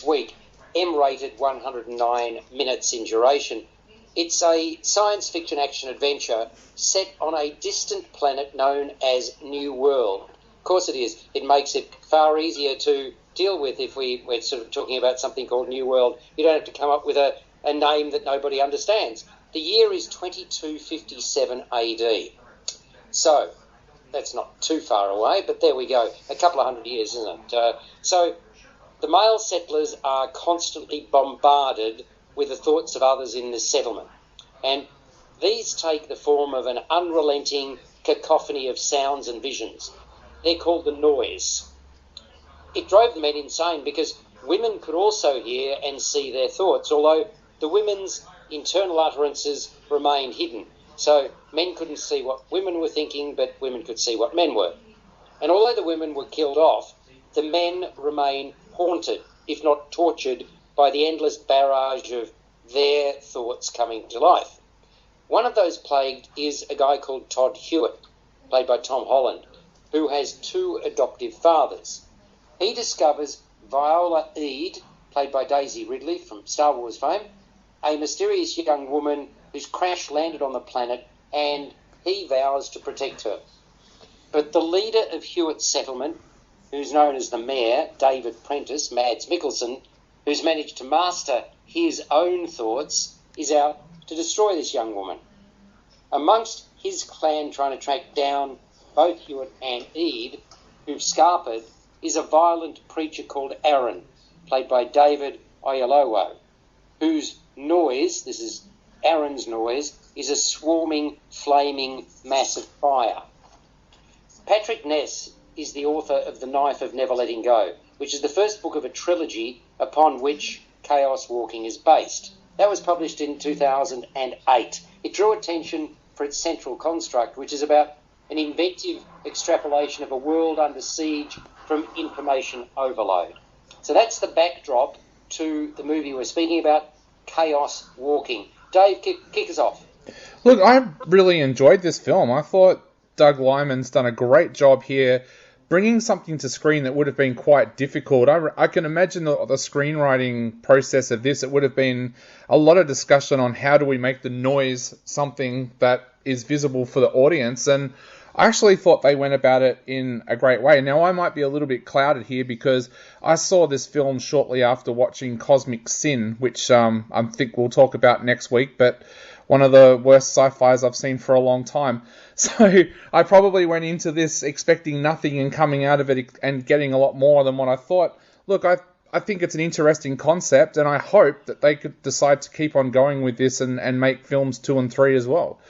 week, M-rated, 109 minutes in duration. It's a science fiction action adventure set on a distant planet known as New World. Of course it is. It makes it far easier to deal with if we're sort of talking about something called New World. You don't have to come up with a name that nobody understands. The year is 2257 AD. So, that's not too far away, but there we go. A couple of hundred years, isn't it? So, the male settlers are constantly bombarded with the thoughts of others in this settlement. And these take the form of an unrelenting cacophony of sounds and visions. They're called the noise. It drove the men insane because women could also hear and see their thoughts, although the women's internal utterances remained hidden. So men couldn't see what women were thinking, but women could see what men were. And although the women were killed off, the men remain haunted, if not tortured, by the endless barrage of their thoughts coming to life. One of those plagued is a guy called Todd Hewitt, played by Tom Holland, who has two adoptive fathers. He discovers Viola Eade, played by Daisy Ridley from Star Wars fame, a mysterious young woman whose crash landed on the planet, and he vows to protect her. But the leader of Hewitt's settlement, who's known as the mayor, David Prentice, Mads Mikkelsen, who's managed to master his own thoughts, is out to destroy this young woman. Amongst his clan trying to track down both Hewitt and Eade, who've scarpered, is a violent preacher called Aaron, played by David Oyelowo, whose noise, this is Aaron's noise, is a swarming, flaming mass of fire. Patrick Ness is the author of The Knife of Never Letting Go, which is the first book of a trilogy upon which Chaos Walking is based. That was published in 2008. It drew attention for its central construct, which is about an inventive extrapolation of a world under siege from information overload. So that's the backdrop to the movie we're speaking about, Chaos Walking. Dave, kick us off. Look, I really enjoyed this film. I thought Doug Liman's done a great job here, bringing something to screen that would have been quite difficult. I can imagine the screenwriting process of this. It would have been a lot of discussion on how do we make the noise something that is visible for the audience, and I actually thought they went about it in a great way. Now, I might be a little bit clouded here because I saw this film shortly after watching Cosmic Sin, which I think we'll talk about next week, but one of the worst sci-fis I've seen for a long time. So I probably went into this expecting nothing and coming out of it and getting a lot more than what I thought. Look, I think it's an interesting concept, and I hope that they could decide to keep on going with this and make films 2 and 3 as well.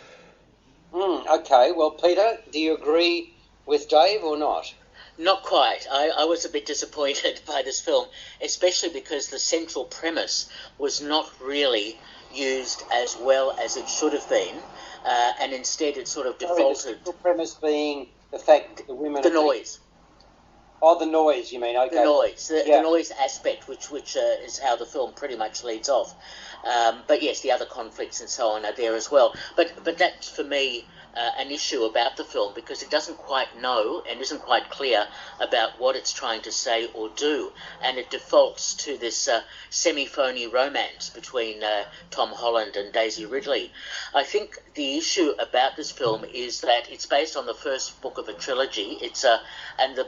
Okay, well, Peter, do you agree with Dave or not? Not quite. I was a bit disappointed by this film, especially because the central premise was not really used as well as it should have been, and instead it sort of defaulted. The central premise being the fact that the women... The noise. Oh, the noise, you mean, okay. The noise, the noise aspect, which is how the film pretty much leads off. But yes, the other conflicts and so on are there as well. But that's, for me, an issue about the film, because it doesn't quite know and isn't quite clear about what it's trying to say or do, and it defaults to this semi-phony romance between Tom Holland and Daisy Ridley. I think the issue about this film is that it's based on the first book of a trilogy. And the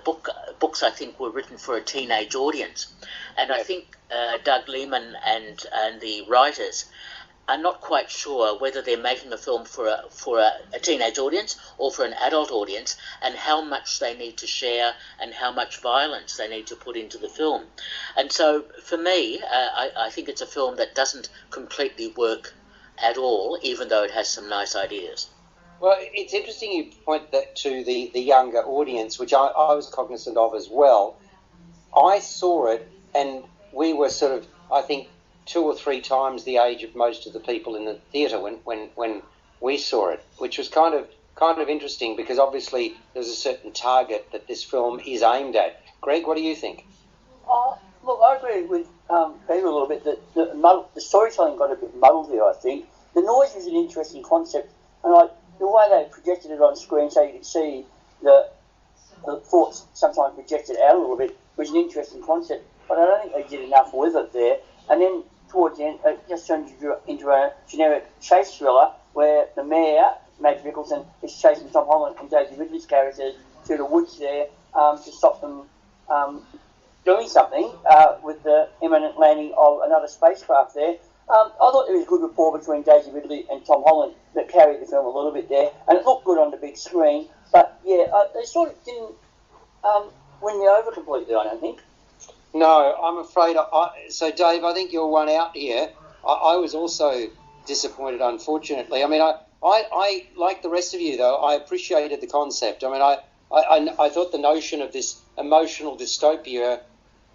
books, I think, were written for a teenage audience, and I think Doug Liman and the writers are not quite sure whether they're making a film for a teenage audience or for an adult audience, and how much they need to share and how much violence they need to put into the film. And so, for me, I think it's a film that doesn't completely work at all, even though it has some nice ideas. Well, it's interesting you point that to the younger audience, which I was cognizant of as well. I saw it, and we were sort of, I think, 2 or 3 times the age of most of the people in the theatre when we saw it, which was kind of interesting, because obviously there's a certain target that this film is aimed at. Greg, what do you think? Look, I agree with Peter a little bit that the storytelling got a bit muddled here, I think. The noise is an interesting concept, and the way they projected it on screen so you could see the thoughts sometimes projected out a little bit was an interesting concept. but I don't think they did enough with it there. And then towards the end, it just turned into a generic chase thriller where the mayor, Mads Mikkelsen, is chasing Tom Holland and Daisy Ridley's characters through the woods there to stop them doing something with the imminent landing of another spacecraft there. I thought there was good rapport between Daisy Ridley and Tom Holland that carried the film a little bit there, and it looked good on the big screen. But yeah, they sort of didn't win me over completely, I don't think. No, I'm afraid. So, Dave, I think you're one out here. I was also disappointed, unfortunately. I mean, I like the rest of you, though. I appreciated the concept. I mean, I thought the notion of this emotional dystopia,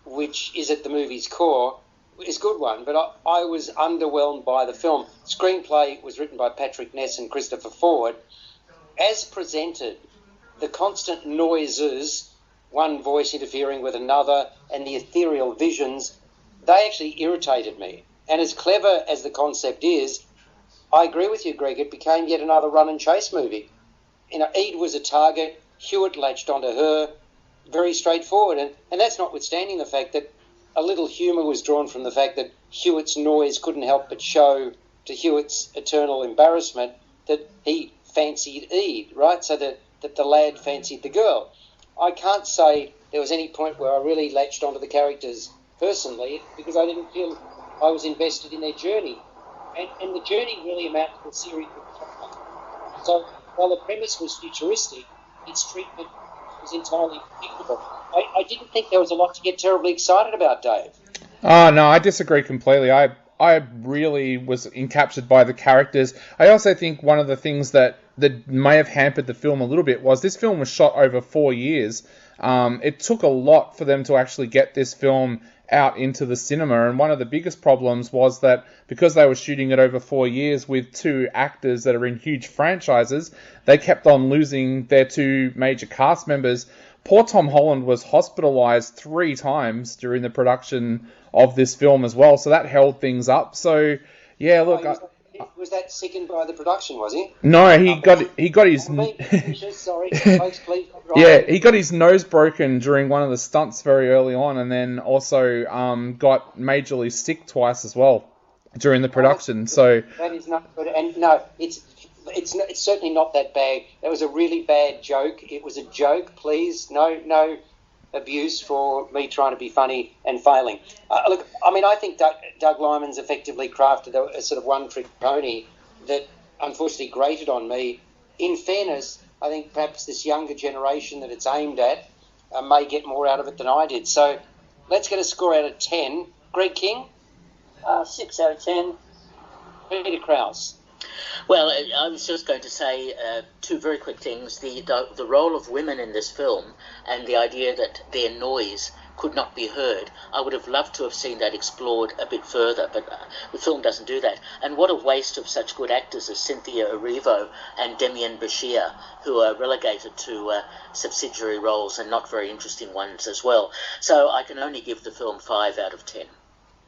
which is at the movie's core, is a good one. But I was underwhelmed by the film. Screenplay was written by Patrick Ness and Christopher Ford. As presented, the constant noises, one voice interfering with another, and the ethereal visions, they actually irritated me. And as clever as the concept is, I agree with you, Greg, it became yet another run and chase movie. You know, Ede was a target, Hewitt latched onto her, very straightforward. And that's notwithstanding the fact that a little humour was drawn from the fact that Hewitt's noise couldn't help but show, to Hewitt's eternal embarrassment, that he fancied Ede, right? So that the lad fancied the girl. I can't say there was any point where I really latched onto the characters personally because I didn't feel I was invested in their journey. And the journey really amounted to a series of top. So while the premise was futuristic, its treatment was entirely predictable. I didn't think there was a lot to get terribly excited about, Dave. Oh, no, I disagree completely. I really was encaptured by the characters. I also think one of the things that may have hampered the film a little bit was this film was shot over 4 years. It took a lot for them to actually get this film out into the cinema, and one of the biggest problems was that because they were shooting it over 4 years with two actors that are in huge franchises, they kept on losing their two major cast members. Poor Tom Holland was hospitalized 3 times during the production of this film as well, so that held things up. So, yeah, look... Was that sickened by the production, was he? No, he got his... Sorry, folks, please. Yeah, he got his nose broken during one of the stunts very early on, and then also got majorly sick twice as well during the production. So that is not good. And no, it's certainly not that bad. That was a really bad joke. It was a joke. Please, no abuse for me trying to be funny and failing. Look, I mean, I think Doug Liman's effectively crafted a sort of one-trick pony that unfortunately grated on me. In fairness, I think perhaps this younger generation that it's aimed at may get more out of it than I did. So let's get a score out of 10. Greg King? 6 out of 10. Peter Krausz? Well, I was just going to say 2 very quick things. The role of women in this film and the idea that their noise could not be heard. I would have loved to have seen that explored a bit further, but the film doesn't do that. And what a waste of such good actors as Cynthia Erivo and Demian Bashir, who are relegated to subsidiary roles and not very interesting ones as well. So I can only give the film 5 out of 10.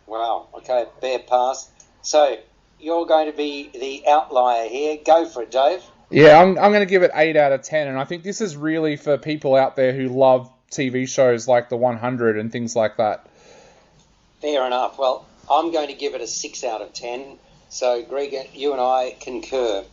Wow, okay, fair pass. So you're going to be the outlier here. Go for it, Dave. Yeah, I'm going to give it 8 out of 10, and I think this is really for people out there who love TV shows like The 100 and things like that. Fair enough. Well, I'm going to give it a 6 out of 10. So, Greg, you and I concur.